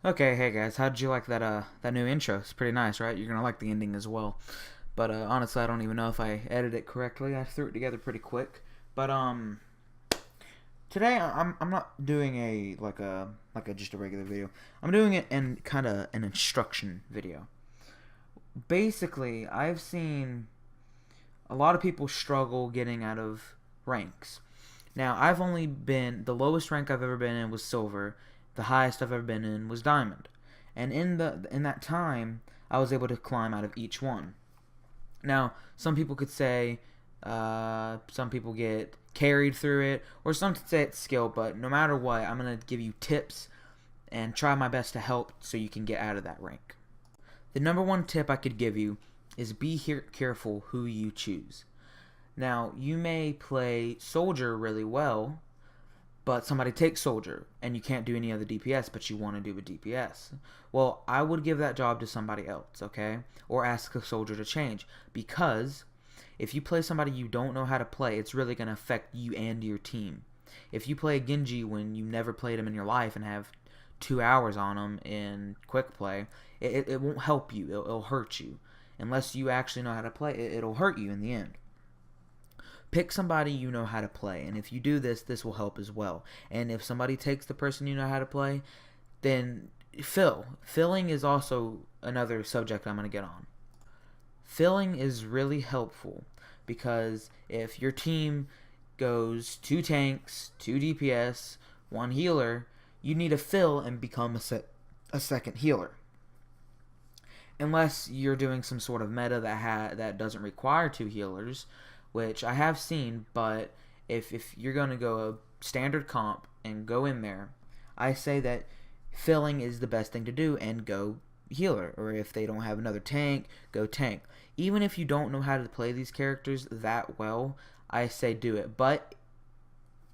Okay, hey guys, how did you like that new intro? It's pretty nice, right? You're gonna like the ending as well. But honestly, I don't even know if I edited it correctly. I threw it together pretty quick. But today I'm not doing a just a regular video. I'm doing it in kind of an instruction video. Basically, I've seen a lot of people struggle getting out of ranks. Now, I've only been the lowest rank I've ever been in was silver. The highest I've ever been in was diamond. And in that time, I was able to climb out of each one. Now, some people could say some people get carried through it, or some could say it's skill, but no matter what, I'm going to give you tips and try my best to help so you can get out of that rank. The number one tip I could give you is be careful who you choose. Now, you may play soldier really well, but somebody takes soldier and you can't do any other DPS, but you want to do a DPS. Well, I would give that job to somebody else, okay? Or ask a soldier to change, because if you play somebody you don't know how to play, it's really going to affect you and your team. If you play a Genji when you never played him in your life and have 2 hours on him in quick play, it won't help you. It'll hurt you. Unless you actually know how to play, it'll hurt you in the end. Pick somebody you know how to play, and if you do this, this will help as well. And if somebody takes the person you know how to play, then filling is also another subject I'm going to get on. Filling is really helpful because if your team goes 2 tanks, 2 DPS, 1 healer, you need to fill and become a second healer. Unless you're doing some sort of meta that doesn't require 2 healers, which I have seen, but if you're going to go a standard comp and go in there, I say that filling is the best thing to do and go healer. Or if they don't have another tank, go tank. Even if you don't know how to play these characters that well, I say do it. But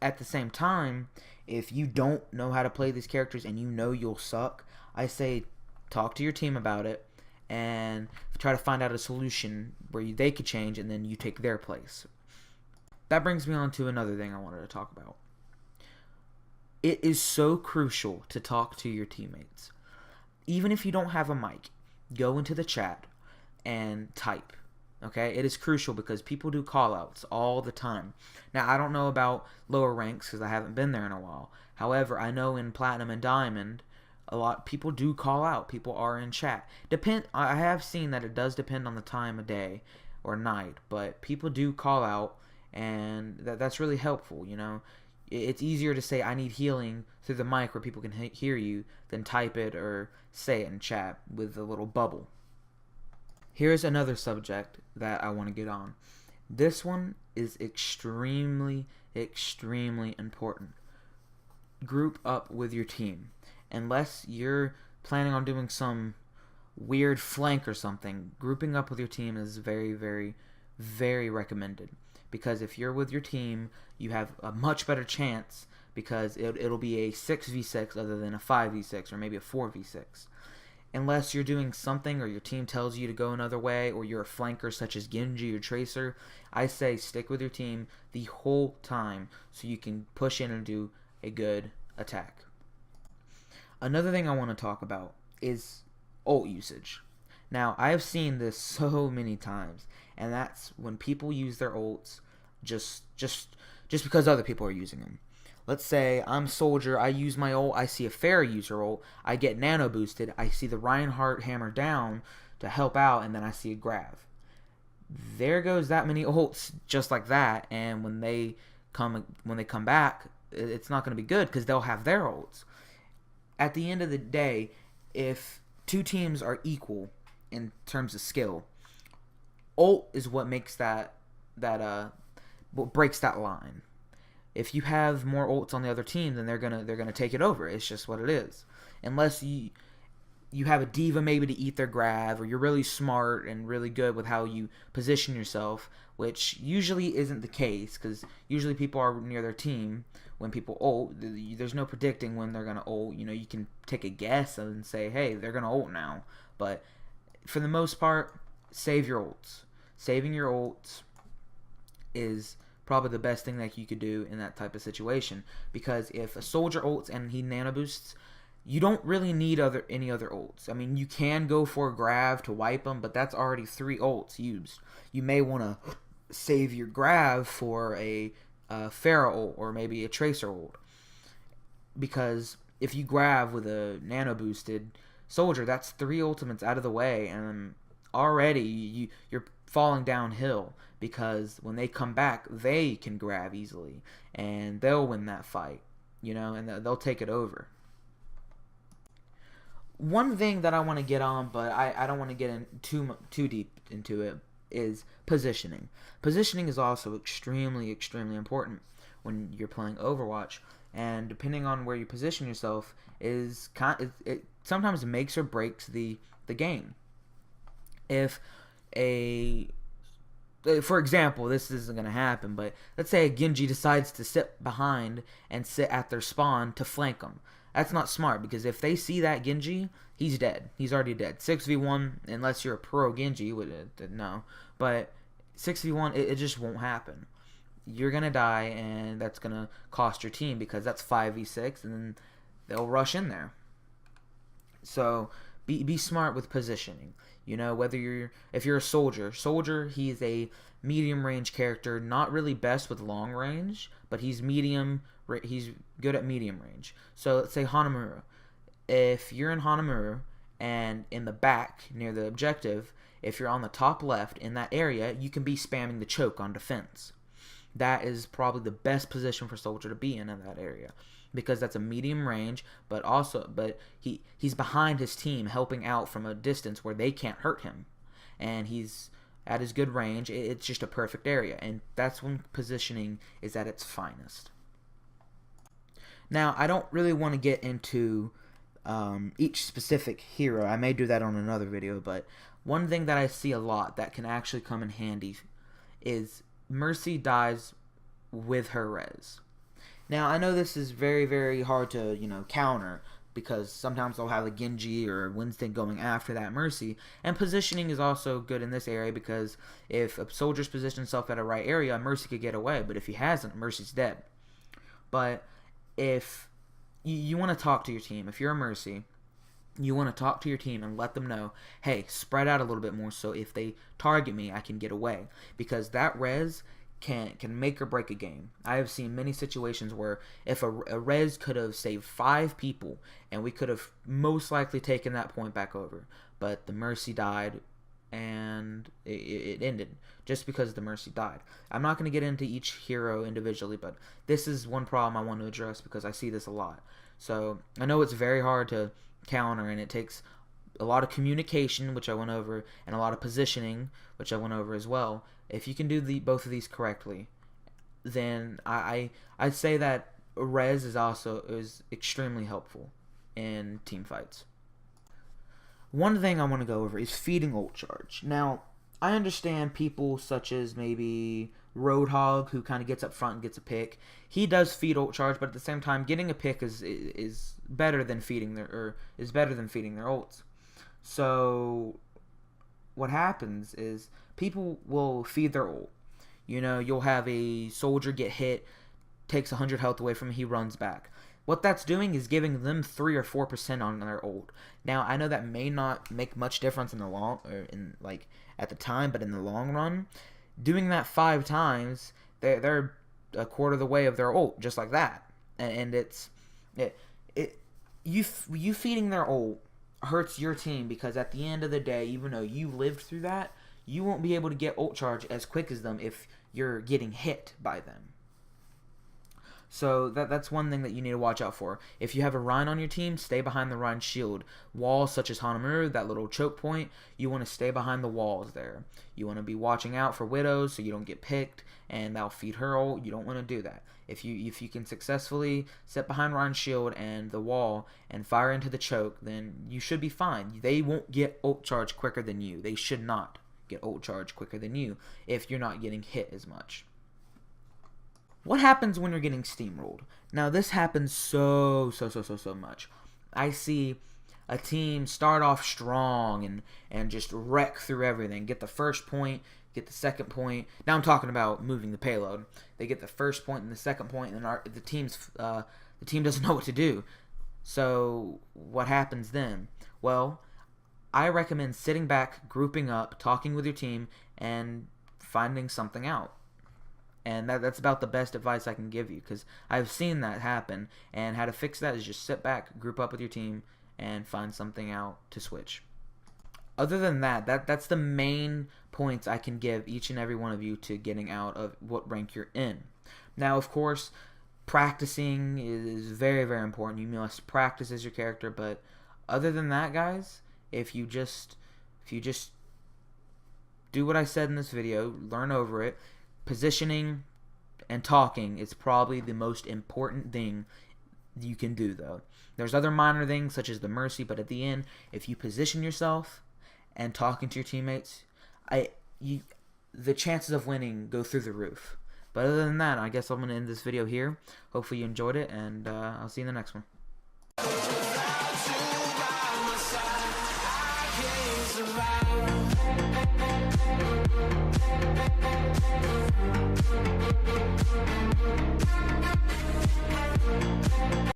at the same time, if you don't know how to play these characters and you know you'll suck, I say talk to your team about it and try to find out a solution where they could change and then you take their place. That brings me on to another thing I wanted to talk about. It is so crucial to talk to your teammates. Even if you don't have a mic, go into the chat and type. Okay, it is crucial because people do callouts all the time. Now, I don't know about lower ranks because I haven't been there in a while. However, I know in Platinum and Diamond, a lot people do call out. People are in chat. I have seen that it does depend on the time of day or night, but people do call out, and that's really helpful. You know, it's easier to say I need healing through the mic where people can hear you than type it or say it in chat with a little bubble. Here's another subject that I want to get on. This one is extremely, extremely important. Group up with your team. Unless you're planning on doing some weird flank or something, grouping up with your team is very, very, very recommended. Because if you're with your team, you have a much better chance because it'll be a 6v6 other than a 5v6 or maybe a 4v6. Unless you're doing something or your team tells you to go another way or you're a flanker such as Genji or Tracer, I say stick with your team the whole time so you can push in and do a good attack. Another thing I want to talk about is ult usage. Now, I have seen this so many times, and that's when people use their ults just because other people are using them. Let's say I'm soldier, I use my ult, I see a Pharah use her ult, I get nano boosted, I see the Reinhardt hammer down to help out, and then I see a Grav. There goes that many ults just like that, and when they come back, it's not going to be good because they'll have their ults. At the end of the day, if 2 teams are equal in terms of skill, ult is what makes what breaks that line. If you have more ults on the other team, then they're gonna take it over. It's just what it is. Unless you have a diva maybe to eat their grav, or you're really smart and really good with how you position yourself, which usually isn't the case because usually people are near their team when people ult. There's no predicting when they're gonna ult. You know, you can take a guess and say, hey, they're gonna ult now. But for the most part, save your ults. Saving your ults is probably the best thing that you could do in that type of situation, because if a soldier ults and he nano boosts, you don't really need any other ults. I mean, you can go for a Grav to wipe them, but that's already 3 ults used. You may want to save your Grav for a Pharah ult or maybe a Tracer ult, because if you Grav with a nano boosted soldier, that's 3 ultimates out of the way, and already you're falling downhill, because when they come back, they can Grav easily, and they'll win that fight, and they'll take it over. One thing that I want to get on, but I don't want to get in too deep into it, is positioning. Positioning is also extremely important when you're playing Overwatch, and depending on where you position yourself it sometimes makes or breaks the game. For example, this isn't going to happen, but let's say a Genji decides to sit behind and sit at their spawn to flank them. That's not smart, because if they see that Genji, he's dead. He's already dead. 6v1, unless you're a pro Genji, no. But 6v1, it just won't happen. You're going to die, and that's going to cost your team, because that's 5v6, and then they'll rush in there. So be smart with positioning. If you're a soldier, he's a medium range character, not really best with long range, but he's good at medium range. So let's say Hanamura. If you're in Hanamura and in the back near the objective, if you're on the top left in that area, you can be spamming the choke on defense. That is probably the best position for soldier to be in that area, because that's a medium range, but he's behind his team, helping out from a distance where they can't hurt him, and he's at his good range. It's just a perfect area, and that's when positioning is at its finest. Now, I don't really want to get into each specific hero. I may do that on another video, but one thing that I see a lot that can actually come in handy is Mercy dies with her res. Now, I know this is very, very hard to, counter, because sometimes they'll have a Genji or Winston going after that Mercy, and positioning is also good in this area, because if a soldier's positioned himself at a right area, Mercy could get away, but if he hasn't, Mercy's dead. But if you want to talk to your team, if you're a Mercy, you want to talk to your team and let them know, hey, spread out a little bit more, so if they target me, I can get away, because that res can make or break a game. I have seen many situations where if a res could have saved 5 people, and we could have most likely taken that point back over, but the Mercy died, and it ended just because the Mercy died. I'm not going to get into each hero individually, but this is one problem I want to address, because I see this a lot. So I know it's very hard to counter, and it takes a lot of communication, which I went over, and a lot of positioning, which I went over as well. If you can do both of these correctly, then I'd say that res is extremely helpful in team fights. One thing I want to go over is feeding ult charge. Now, I understand people such as maybe Roadhog, who kind of gets up front and gets a pick. He does feed ult charge, but at the same time, getting a pick is better than feeding their ults. So what happens is people will feed their ult. You'll have a soldier get hit, takes 100 health away from him, he runs back. What that's doing is giving them 3 or 4% on their ult. Now, I know that may not make much difference at the time, but in the long run, doing that 5 times, they're a quarter of the way of their ult, just like that. And you feeding their ult hurts your team, because at the end of the day, even though you lived through that, you won't be able to get ult charge as quick as them if you're getting hit by them. So that's one thing that you need to watch out for. If you have a Rhine on your team, stay behind the Rhine shield. Walls such as Hanamura, that little choke point, you want to stay behind the walls there. You want to be watching out for Widows so you don't get picked, and that'll feed her ult. You don't want to do that. If you can successfully sit behind Rhine's shield and the wall and fire into the choke, then you should be fine. They won't get ult charge quicker than you. They should not get ult charge quicker than you if you're not getting hit as much. What happens when you're getting steamrolled? Now, this happens so much. I see a team start off strong and just wreck through everything. Get the first point, get the second point. Now I'm talking about moving the payload. They get the first point and the second point, and the team doesn't know what to do. So what happens then? Well, I recommend sitting back, grouping up, talking with your team, and finding something out. And that's about the best advice I can give you, because I've seen that happen. And how to fix that is just sit back, group up with your team, and find something out to switch. Other than that's the main points I can give each and every one of you to getting out of what rank you're in. Now, of course, practicing is very, very important. You must practice as your character, but other than that, guys, if you just do what I said in this video, learn over it, positioning and talking is probably the most important thing you can do, though. There's other minor things such as the mercy, but at the end, if you position yourself and talking to your teammates, the chances of winning go through the roof. But other than that, I guess I'm going to end this video here. Hopefully you enjoyed it, and I'll see you in the next one.